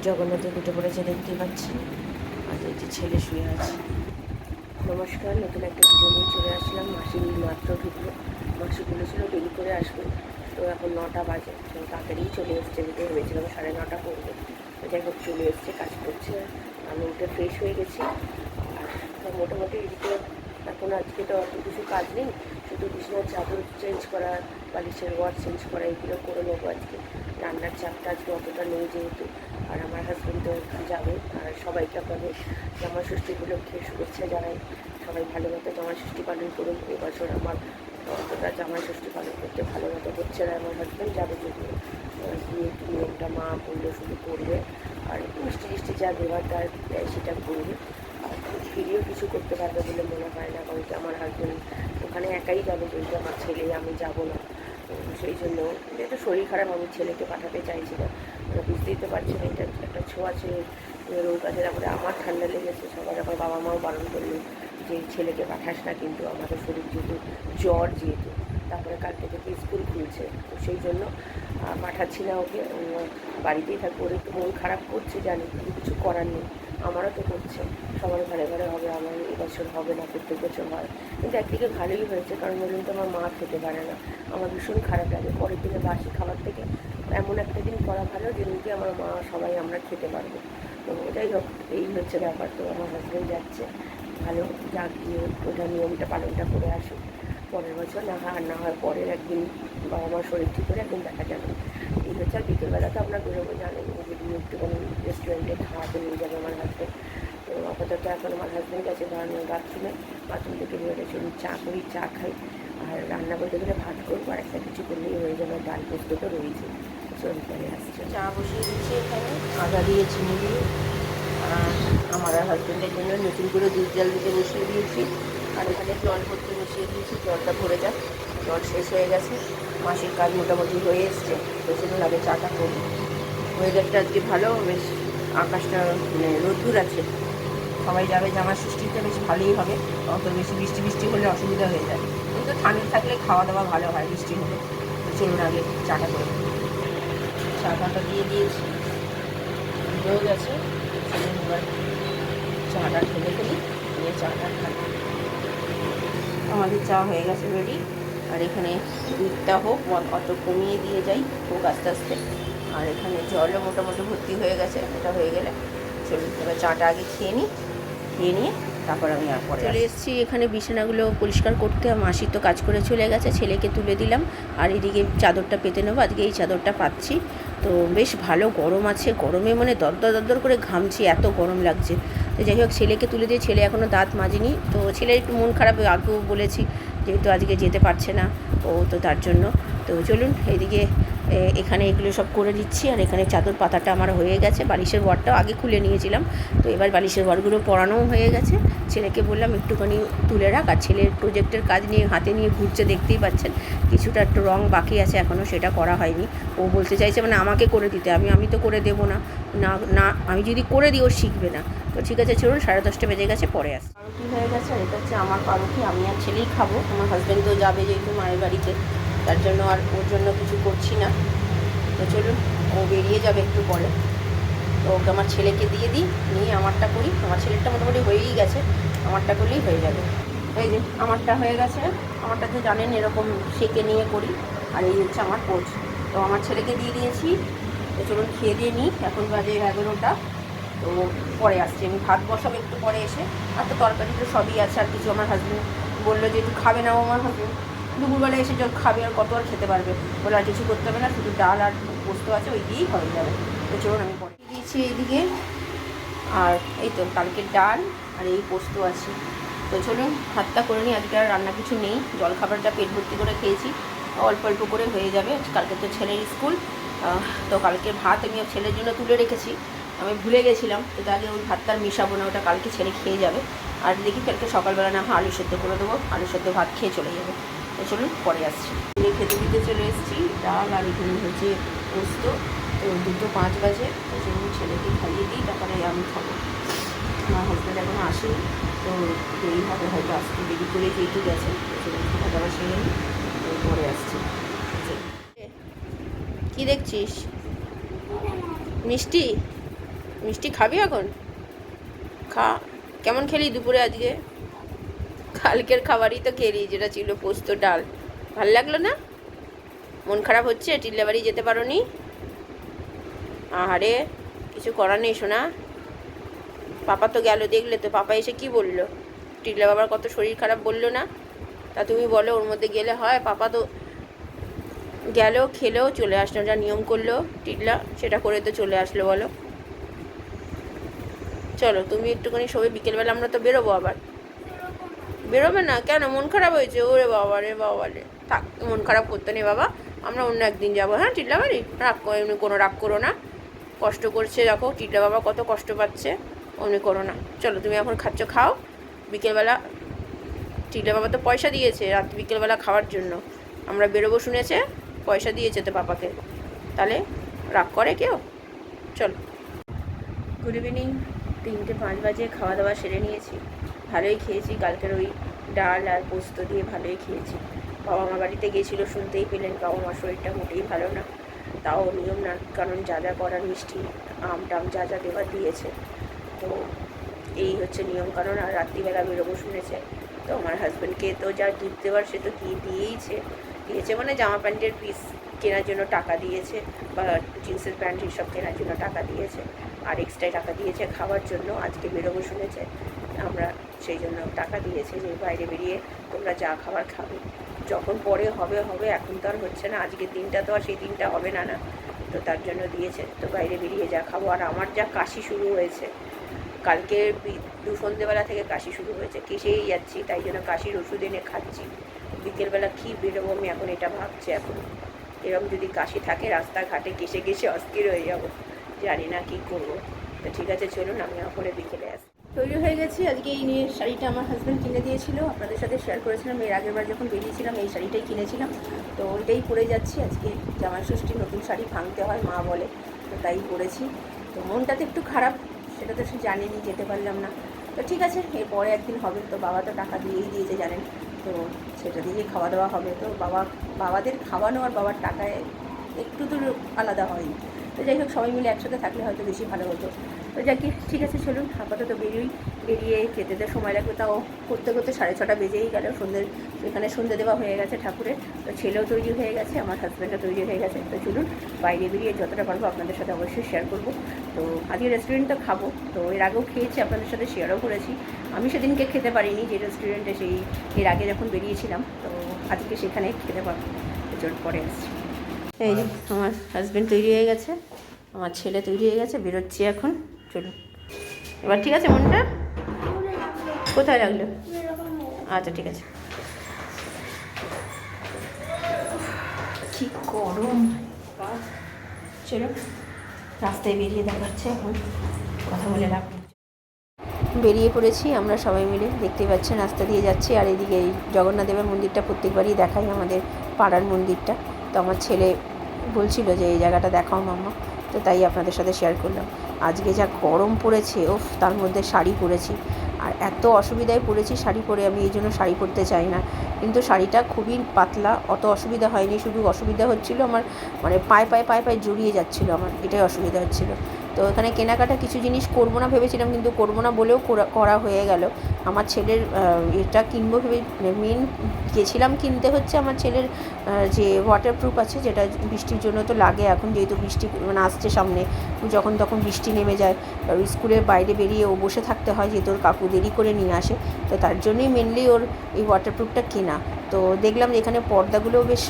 জগন্নাথে দুটো পড়েছে দেখতেই পাচ্ছি। আর এই যে ছেলে শুয়ে আছে। নমস্কার, নতুন একটা ভিডিও নিয়ে চলে আসলাম। মাসি মাত্র ঢুকলো। মাসি বলেছিল দেরি করে আসবে, তো এখন 9টা বাজে, তো তাড়াতাড়ি চলে এসছে। যেতে ভেবেছিলাম 9:30 পড়বে, তো যাই হোক চলে এসছে, কাজ করছে। আমি উঠে ফ্রেশ হয়ে গেছি। আর মোটামুটি এদিকে এখন আজকে তো অত কিছু কাজ নেই, শুধু বিছানার চাদর চেঞ্জ করা, বালিশের ওয়ার্ড চেঞ্জ করা, এগুলো করে নেবো আজকে। রান্নার চাপটা আজকে অতটা নেই যেহেতু। আর আমার হাজব্যান্ড তো যাবে। আর সবাইকে আপনাদের জামা ষষ্ঠী উপলক্ষে শুভেচ্ছা জানাই। সবাই ভালো মতো জামা ষষ্ঠী পালন করুন। এবছর আমার অতটা জামা ষষ্ঠী পালন করতে ভালো মতো হচ্ছে না। আমার হাজব্যান্ড যাবে যদিও, গিয়ে নিয়মটা মা বললে শুধু করবে, আর মিষ্টি টিষ্টি যা দেওয়ার তার সেটা করবে। আর ভিডিও কিছু করতে পারবে বলে মনে হয় না, কারণ কি আমার হাজব্যান্ড ওখানে একাই যাবে, যেহেতু আমার ছেলে, আমি যাব না। সেই জন্য যেহেতু শরীর খারাপ, আমি ছেলেকে পাঠাতে চাইছি না। বুঝতেই তো পারছি না, এটা একটা ছোঁয়াছে রোগ আছে। তারপরে আমার ঠান্ডা লেগেছে, সবার আমার বাবা মাও বারণ করলো যে ছেলেকে পাঠাস না, কিন্তু আমাদের শরীর যেহেতু জ্বর, যেহেতু তারপরে কালকে থেকে স্কুল খুলছে, তো সেই জন্য পাঠাচ্ছি না ওকে। বাড়িতেই থাকবো। ওর একটু মন খারাপ করছে জানি, কিন্তু কিছু করার নেই। আমারও তো করছে, সবার ঘরে ঘরে হবে, আমার এবছর হবে না, প্রত্যেক বছর হয়। কিন্তু একদিকে ভালোই হয়েছে, কারণ ওই তো আমার মা খেতে পারে না। আমার ভীষণ খারাপ লাগে। পরের দিনে বাসি খাবার থেকে এমন একটা দিন করা ভালো, যেদিনকে আমার মা সবাই আমরা খেতে পারবো। তো যাই হোক, এই হচ্ছে ব্যাপার। তো আমার হাজব্যান্ড যাচ্ছে, ভালো যাক, গিয়ে ওটা নিয়মটা পালনটা করে আসুক। পরের বছর না হয়, আর না হয় পরের একদিন বাবা মার শরীর ঠিক করে একদিন দেখা যাবে। এই হচ্ছে। আর বিকেলবেলা তো আপনার বেরোবো, জানেন, যদি একটুখানি রেস্টুরেন্টে খাওয়াতে নিয়ে যাবে আমার হাজব্যান্ড। তো আপাতত এখন আমার হাজব্যান্ড গেছে বাথরুমে, বাথরুম থেকে বেরোলে চলুন চা করি, চা খাই। আর রান্না করতে গেলে ভাত করবো, আর একটা কিছু করলেই হয়ে যাবে। ডাল পোস্ত তো রয়েছে, চলুন পরে আসছে। চা বসিয়ে দিচ্ছি এখানে, আদা দিয়ে, চিনি দিয়ে। আর আমার আর হাজব্যান্ডের জন্য নতুন করে দুধ জাল দিতে বসিয়ে দিয়েছি। আর এখানে জল ভর্তি বসিয়ে দিয়েছি, জলটা ভরে যাক। জল শেষ হয়ে গেছে, মাসির কাজ মোটামুটি হয়ে এসছে, তো সেদিন আগে চাটা করবো। ওয়েদারটা আজকে ভালো, বেশ আকাশটা মানে রোদ্দুর আছে। সবাই যাবে জামা ষষ্ঠীতে, বেশ ভালোই হবে। অত বেশি বৃষ্টি বৃষ্টি হলে অসুবিধা হয়ে যায়, কিন্তু ঠান্ডা থাকলে খাওয়া দাওয়া ভালো হয় বৃষ্টি হলে। তো চলুন আগে চাটা করে দিই। চাটা দিয়ে দিয়েছি, হয়ে গেছে। চলুন এবার চাটা ঢেলে ফেলি, দিয়ে চাটা খাই। আমাদের চা হয়ে গেছে রেডি। আর এখানে দুধটা হোক, অত কমিয়ে দিয়ে যাই, হোক আস্তে আস্তে। আর এখানে জলও মোটামুটি ভর্তি হয়ে গেছে। এটা হয়ে গেলে চলুন এবার চাটা আগে খেয়ে নিই, খেয়ে নিয়ে তারপর আমি আর পরে চলে এসেছি এখানে বিছানাগুলো পরিষ্কার করতে। মাসি তো কাজ করে চলে গেছে, ছেলেকে তুলে দিলাম। আর এদিকে চাদরটা পেতে নেবো, আজকে এই চাদরটা পাচ্ছি। তো বেশ ভালো গরম আছে, গরমে মানে দরদর করে ঘামছি, এত গরম লাগছে। তো যাই হোক, ছেলেকে তুলে দিয়ে, ছেলে এখনও দাঁত মাজেনি। তো ছেলের একটু মন খারাপ, আগেও বলেছি, যেহেতু আজকে যেতে পারছে না ও, তো তার জন্য। তো চলুন এদিকে এখানে এগুলো সব করে দিচ্ছি। আর এখানে চাদর পাতাটা আমার হয়ে গেছে, বালিশের ওয়ারটাও আগে খুলে নিয়েছিলাম। তো এবার বালিশের ওয়ারগুলো পরানোও হয়ে গেছে। ছেলেকে বললাম একটুখানি তুলে রাখ। আর ছেলের প্রজেক্টের কাজ নিয়ে হাতে নিয়ে ঘুরছে, দেখতেই পাচ্ছেন। কিছুটা একটু রং বাকি আছে এখনও, সেটা করা হয়নি। ও বলতে চাইছে মানে আমাকে করে দিতে, আমি তো করে দেবো না, না আমি যদি করে দিই ও শিখবে না। তো ঠিক আছে চলুন, 10:30 বেজে গেছে, পরে আসছে। পাউরুটি হয়ে গেছে, আর এটা হচ্ছে আমার পাউরুটি, আমি আর ছেলেই খাবো। আমার হাজব্যান্ড তো যাবে যেহেতু মায়ের বাড়িতে, তার জন্য আর ওর জন্য কিছু করছি না। তো চলুন, ও বেরিয়ে যাবে একটু পরে, তো ওকে আমার ছেলেকে দিয়ে দিই, নিয়ে আমারটা করি। আমার ছেলেরটা মোটামুটি হয়েই গেছে, আমারটা করলেই হয়ে যাবে। এই যে আমারটা হয়ে গেছে। আমারটা তো জানেন এরকম সেকে নিয়ে করি। আর এই হচ্ছে আমার কোচ। তো আমার ছেলেকে দিয়ে দিয়েছি। তো চলুন খেয়ে দিয়ে নিই, এখন বাজে 11টা। তো পরে আসছি, আমি ভাত বসাবো একটু পরে এসে। আর তো তরকারি তো সবই আছে, আর কিছু আমার হাজব্যান্ড বললো যে একটু খাবে না, আমার হাজব্যান্ড দুপুরবেলা এসে যখন খাবে আর কত আর খেতে পারবে, বলে আর কিছু করতে হবে না, শুধু ডাল আর পোস্ত আছে, ওই দিয়েই হয়ে যাবে। তো চলুন আমি পরে দিয়েছি এইদিকে। আর এই তো কালকের ডাল আর এই পোস্ত আছে। তো চলুন ভাতটা করে নিই, আজকে আর রান্না কিছু নেই। জলখাবারটা পেট ভর্তি করে খেয়েছি, অল্প অল্প করে হয়ে যাবে। কালকে তো ছেলের স্কুল, তো কালকে ভাত আমি ছেলের জন্য তুলে রেখেছি, আমি ভুলে গেছিলাম। তো তাহলে ওই ভাতটা মিশাবো না, ওটা কালকে ছেলে খেয়ে যাবে। আর দেখি কালকে সকালবেলা না হয় আলু সেদ্ধ করে দেবো, আলু সেদ্ধ ভাত খেয়ে চলে যাবে। তো চলুন পরে আসছি। খেতে দিতে চলে এসেছি, ডাল আর এখানে হচ্ছে পোস্ত। তো 2:05 বাজে। তো চলুন ছেলেকে খাইয়ে দিই, তারপরে আমি খাবো। আমার হাজব্যান্ড এখনও আসেনি, তো দেরি হবে হয়তো, আসতে দেরি করে যেহেতু গেছে। তো চলুন খাওয়া দাওয়া সেরে নিই, তো পরে আসছি। কী দেখছিস? মিষ্টি? মিষ্টি খাবি এখন? খা। কেমন খেলি দুপুরে আজকে? কালকের খাবারই তো খেলি, যেটা ছিল পোস্ত ডাল। ভাল লাগলো না? মন খারাপ হচ্ছে? টিল্লা বাড়ি যেতে পারো নি? আহারে, কিছু করার নেই শোনা। পাপা তো গেল, দেখলে তো পাপা এসে কি বললো? টিল্লা বাবার কত শরীর খারাপ বললো না? তা তুমি বলো, ওর মধ্যে গেলে হয়? পাপা তো গেল, খেলেও চলে আসলো, যা নিয়ম করলো টিল্লা সেটা করে তো চলে আসলো। বলো, চলো তুমি একটুখানি সবাই, বিকেলবেলা আমরা তো বেরোবো আবার। বেরোবে না কেন? মন খারাপ হয়েছে? ওরে বাবা রে বাবা রে, থাক, মন খারাপ করতে নেই বাবা, আমরা অন্য একদিন যাবো। হ্যাঁ টিল্লা বাড়ি, রাগ করো, এমনি কোনো রাগ করো না। কষ্ট করছে, দেখো টিল্লা বাবা কত কষ্ট পাচ্ছে, অমনি করো না। চলো তুমি এখন খাচ্ছ, খাও। বিকেলবেলা টিল্লা বাবা তো পয়সা দিয়েছে রাত বিকেলবেলা খাওয়ার জন্য, আমরা বেরোবো শুনেছে, পয়সা দিয়েছে তো পাপাকে, তাহলে রাগ করে কেউ? চলো। Good evening. 3:05 বাজে, খাওয়া দাওয়া সেরে নিয়েছি, ভালোই খেয়েছি। কালকের ওই ডাল আর পোস্ত দিয়ে ভালোই খেয়েছি। বাবা মা বাড়িতে গিয়েছিল, শুনতেই পেলেন, বাবা মার শরীরটা মোটেই ভালো না। তাও নিয়ম না, কারণ যা যা করার, মিষ্টি আম টাম যা যা দেওয়ার দিয়েছে, তো এই হচ্ছে নিয়ম কারণ। আর রাত্রিবেলা বেরোবো শুনেছে, তো আমার হাজব্যান্ডকে তো যা গিফট দেওয়ার সে তো দিয়েছে, মানে জামা প্যান্টের পিস কেনার জন্য টাকা দিয়েছে, বা জিন্সের প্যান্ট এইসব কেনার জন্য টাকা দিয়েছে, আর এক্সট্রা টাকা দিয়েছে খাওয়ার জন্য। আজকে বেরোবো শুনেছে আমরা, সেই জন্য টাকা দিয়েছে যে বাইরে বেরিয়ে তোমরা যা খাবার খাবে, যখন পরে হবে হবে, এখন তো আর হচ্ছে না, আজকের দিনটা তো আর সেই দিনটা হবে না, তো তার জন্য দিয়েছে। তো বাইরে বেরিয়ে যা খাবো। আর আমার যা কাশি শুরু হয়েছে, কালকে সন্ধ্যেবেলা থেকে কাশি শুরু হয়েছে, কেসেই যাচ্ছি, তাই জন্য কাশির ওষুধ এনে খাচ্ছি। বিকেলবেলা কী বেরোবো আমি এখন এটা ভাবছি। এখন এরকম যদি কাশি থাকে, রাস্তাঘাটে কেসে কেসে অস্থির হয়ে যাবো, জানি না কী করবো। তো ঠিক আছে, চলুন আমি ওপরে বিকেলে আসি। তৈরি হয়ে গেছি। আজকে এই নিয়ে শাড়িটা আমার হাজব্যান্ড কিনে দিয়েছিল, আপনাদের সাথে শেয়ার করেছিলাম, এর আগের বার যখন বেরিয়েছিলাম এই শাড়িটাই কিনেছিলাম, তো ওইটাই পরে যাচ্ছি। আজকে জামাই ষষ্ঠী, নতুন শাড়ি ভাঙতে হয় মা বলে, তো তাই পরেছি। তো মনটাতে একটু খারাপ, সেটা তো সে জানেনি, যেতে পারলাম না। তো ঠিক আছে, এরপরে একদিন হবে, তো বাবা তো টাকা দিয়েই দিয়েছে জানেন, তো সেটা দিয়েই খাওয়া দাওয়া হবে। তো বাবাদের খাওয়ানো আর বাবার টাকায় একটু দূর আলাদা হয়। তো যাই হোক, সবাই মিলে একসাথে থাকলে হয়তো বেশি ভালো হতো। তো যাই কি, ঠিক আছে চলুন, আপাতত বেরিয়ে খেতে সময় লাগবে, তাও করতে করতে 6:30 বেজেই গেল। সেখানে সন্ধ্যে দেওয়া হয়ে গেছে ঠাকুরের, তো ছেলেও তৈরি হয়ে গেছে, আমার হাজব্যান্ডও তৈরি হয়ে গেছে। তো চলুন বাইরে বেরিয়ে যতটা পারবো আপনাদের সাথে অবশ্যই শেয়ার করবো। তো আজকে রেস্টুরেন্টটা খাবো, তো এর আগেও খেয়েছি, আপনাদের সাথে শেয়ারও করেছি। আমি সেদিনকে খেতে পারিনি যে রেস্টুরেন্টে, এর আগে যখন বেরিয়েছিলাম, তো আজকে সেখানে খেতে পারবো। তো পরে আসছি। এই যে আমার হাজব্যান্ড তৈরি হয়ে গেছে, আমার ছেলে তৈরি হয়ে গেছে, বেরোচ্ছি এখন। চলুন এবার, ঠিক আছে? মনটা কোথায় লাগলো? আচ্ছা ঠিক আছে। কি গরম, চলো রাস্তায় বেরিয়ে দেখাচ্ছে, এখন কথা বলে লাভ। বেরিয়ে পড়েছি আমরা সবাই মিলে, দেখতেই পাচ্ছেন রাস্তা দিয়ে যাচ্ছি। আর এদিকে এই জগন্নাথ দেবের মন্দিরটা প্রত্যেকবারই দেখাই, আমাদের পাড়ার মন্দিরটা। তো আমার ছেলে বলছিল যে এই জায়গাটা দেখাও মাম্মা, তো তাই আপনাদের সাথে শেয়ার করলাম। আজকে যা গরম পড়েছে, তার মধ্যে শাড়ি পরেছি, আর এত অসুবিধায় পড়েছি শাড়ি পরে, আমি এই জন্য শাড়ি পরতে চাই না, কিন্তু শাড়িটা খুবই পাতলা, অত অসুবিধা হয়নি। শুধু অসুবিধা হচ্ছিল আমার, মানে পায়ে জড়িয়ে যাচ্ছিলো আমার, এটাই অসুবিধা হচ্ছিলো। তো এখানে কেনাকাটা কিছু জিনিস করবো না ভেবেছিলাম, কিন্তু করবো না বলেও করা হয়ে গেল। আমার ছেলের এটা কিনবো ভেবে মেন গেছিলাম কিনতে, হচ্ছে আমার ছেলের যে ওয়াটারপ্রুফ আছে, যেটা বৃষ্টির জন্য তো লাগে এখন, যেহেতু বৃষ্টি মানে আসছে সামনে, যখন তখন বৃষ্টি নেমে যায়, আর স্কুলের বাইরে বেরিয়ে ও বসে থাকতে হয়, যেহেতু ওর কাকু দেরি করে নিয়ে আসে, তো তার জন্যই মেনলি ওর এই ওয়াটারপ্রুফটা কেনা। তো দেখলাম যে এখানে পর্দাগুলোও বেশ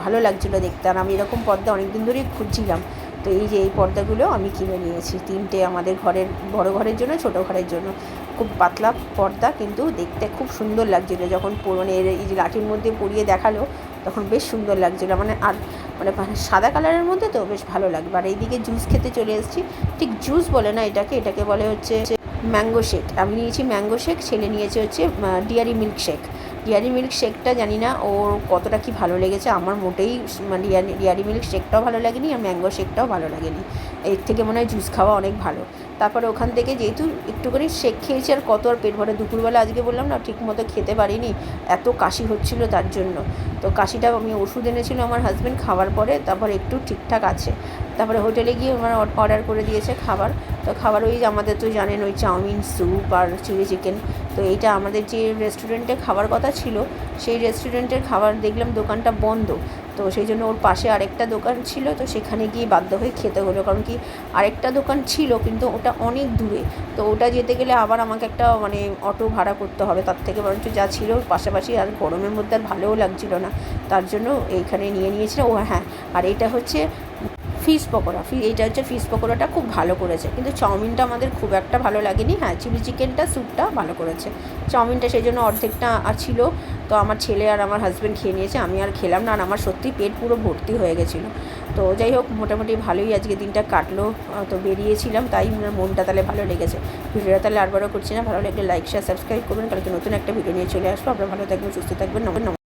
ভালো লাগছিলো দেখতে, আর আমি এরকম পর্দা অনেক দিন ধরেই খুঁজছিলাম। তো এই যে এই পর্দাগুলো আমি কিনে নিয়েছি, 3টে, আমাদের ঘরের বড় ঘরের জন্য, ছোটো ঘরের জন্য। খুব পাতলা পর্দা, কিন্তু দেখতে খুব সুন্দর লাগছিলো। যখন মানে এই যে লাঠির মধ্যে পরিয়ে দেখালো, তখন বেশ সুন্দর লাগছিলো, আর সাদা কালারের মধ্যে, তো বেশ ভালো লাগবে। আর এইদিকে জুস খেতে চলে এসেছি। ঠিক জুস বলে না এটাকে বলে হচ্ছে ম্যাঙ্গো শেক। আমি নিয়েছি ম্যাঙ্গো শেক, ছেলে নিয়েছে হচ্ছে dairy milk shake. Dairy milk শেকটা জানি না ওর কতটা কি ভালো লেগেছে, আমার মোটেই ডেয়ারি মিল্ক শেকটাও ভালো লাগেনি, আর ম্যাঙ্গো শেকটাও ভালো লাগেনি। এর থেকে মনে হয় জুস খাওয়া অনেক ভালো। তারপরে ওখান থেকে যেহেতু একটুখানি শেক খেয়েছি, আর কত আর পেট ভরে, দুপুরবেলা আজকে বললাম না ঠিক মতো খেতে পারিনি, এত কাশি হচ্ছিল তার জন্য। তো কাশিটা আমি ওষুধ এনেছিল আমার হাজব্যান্ড, খাওয়ার পরে তারপর একটু ঠিকঠাক আছে। তারপরে হোটেলে গিয়ে আমার অর্ডার করে দিয়েছে খাবার। তো খাবার ওই আমাদের তো জানেন ওই চাউমিন, স্যুপ আর চিলি চিকেন। তো এইটা আমাদের যে রেস্টুরেন্টে খাবার কথা ছিল, সেই রেস্টুরেন্টের খাবার দেখলাম দোকানটা বন্ধ। তো সেই জন্য ওর পাশে আরেকটা দোকান ছিল, তো সেখানে গিয়ে বাধ্য হয়ে খেতে হলো। কারণ কি আরেকটা দোকান ছিল কিন্তু ওটা অনেক দূরে, তো ওটা যেতে গেলে আবার আমাকে একটা মানে অটো ভাড়া করতে হবে। তার থেকে বরঞ্চ যা ছিল পাশাপাশি, আর গরমের মধ্যে আর ভালোও লাগছিল না, তার জন্য এইখানে নিয়েছিলাম। ও হ্যাঁ, আর এটা হচ্ছে ফিশ পকোড়া। এইটা হচ্ছে ফিশ পকোড়াটা খুব ভালো করেছে, কিন্তু চাউমিনটা আমাদের খুব একটা ভালো লাগেনি। হ্যাঁ, চিলি চিকেনটা, স্যুপটা ভালো করেছে। চাউমিনটা সেই জন্য অর্ধেকটা ছিল, তো আমার ছেলে আর আমার হাজব্যান্ড খেয়ে নিয়েছে, আমি আর খেলাম না। আর আমার সত্যি পেট পুরো ভর্তি হয়ে গেছিলো। তো যাই হোক, মোটামুটি ভালোই আজকে দিনটা কাটলো। তো বেরিয়েছিলাম, তাই মনটা তাহলে ভালো লেগেছে। ভিডিওটা তাহলে আরবারও করছি না, ভালো লাগলে লাইক, শেয়ার, সাবস্ক্রাইব করবেন। কালকে নতুন একটা ভিডিও নিয়ে চলে আসবো। আপনারা ভালো থাকবেন, সুস্থ থাকবেন। নমস্কার।